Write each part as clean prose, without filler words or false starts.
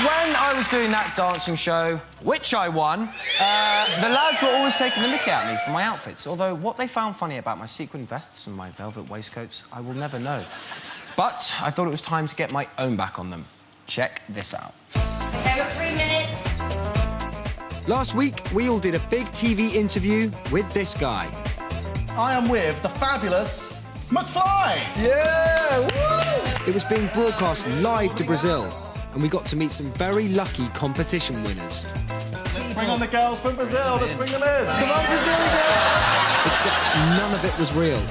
when I was doing that dancing show, which I won, the lads were always taking the mickey at me for my outfits, although what they found funny about my sequin vests and my velvet waistcoats, I will never know. But I thought it was time to get my own back on them. Check this out. Okay, we've got 3 minutes. Last week, we all did a big TV interview with this guy. I am with the fabulous McFly! Yeah! Woo! It was being broadcast live to Brazil, and we got to meet some very lucky competition winners. Let's bring on the girls from Brazil, let's bring them in! Come on, Brazil, girls! Except none of it was real,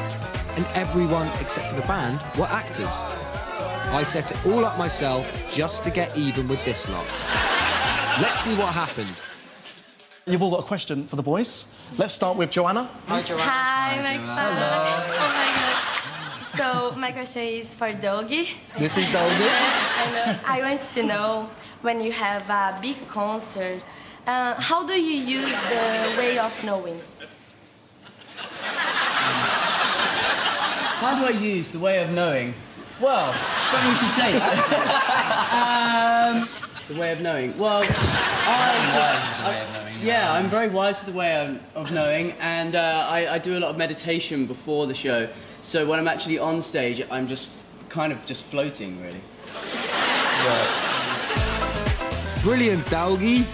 and everyone except for the band were actors. I set it all up myself just to get even with this lot. Let's see what happened. You've all got a question for the boys. Let's start with Joanna. Hi, Joanna. Hi, McFly. Oh, my God. So, my question is for Dougie. This is Dougie. And I want to know, when you have a big concert, how do you use the way of knowing? How do I use the way of knowing? Well, it's funny you should say that. The way of knowing. Well, yeah, I'm very wise to the way of knowing, and I do a lot of meditation before the show. So when I'm actually on stage, I'm just kind of just floating, really. Right. Brilliant, Dougie.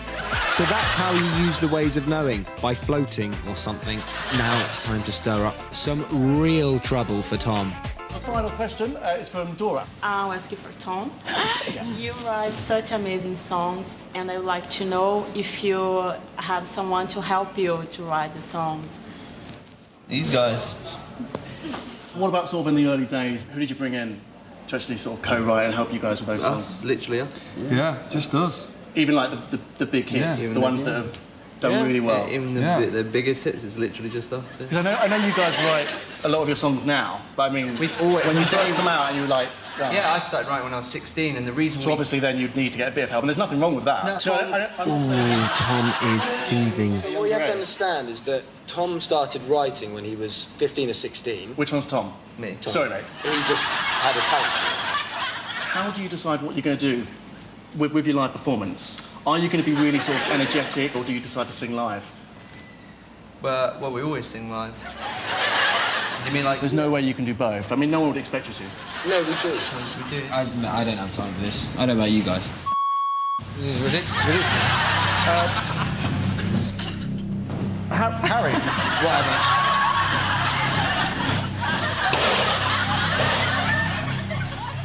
So that's how you use the ways of knowing, by floating or something. Now it's time to stir up some real trouble for Tom. Our final question is from Dora. I'll ask you for Tom. You write such amazing songs, and I would like to know if you have someone to help you to write the songs. These guys. What about sort of in the early days? Who did you bring in to actually sort of co-write and help you guys with those songs? Us, literally us. Yeah, just us. Even like the big hits, Yeah. the ones that have done really well. Even the biggest hits is literally just us. Yeah. Because I know you guys write a lot of your songs now, but I mean, when you first come out and you were like... Yeah, I started writing when I was 16, and the reason So obviously then you'd need to get a bit of help, and there's nothing wrong with that. No, Tom is seething. What you have to understand is that Tom started writing when he was 15 or 16. Which one's Tom? Me. Tom. Sorry, mate. He just had a talent for it. How do you decide what you're going to do with your live performance? Are you going to be really sort of energetic, or do you decide to sing live? Well, we always sing live. Do you mean like... There's no way you can do both. I mean, no one would expect you to. No, we do. We do. I don't have time for this. I don't know about you guys. This is ridiculous. Harry. Whatever.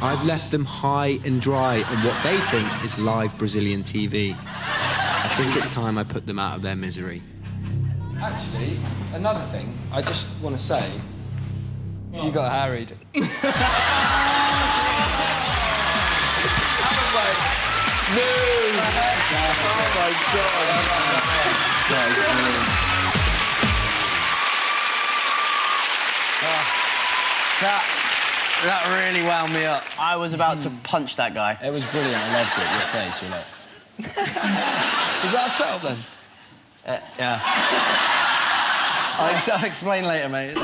I've left them high and dry on what they think is live Brazilian TV. I think it's time I put them out of their misery. Actually, another thing, I just want to say, you got harried. I was like, no! Oh my God. That really wound me up. I was about to punch that guy. It was brilliant. I loved it. Your face, you know. Is that a setup then? Yeah. I'll explain later, mate.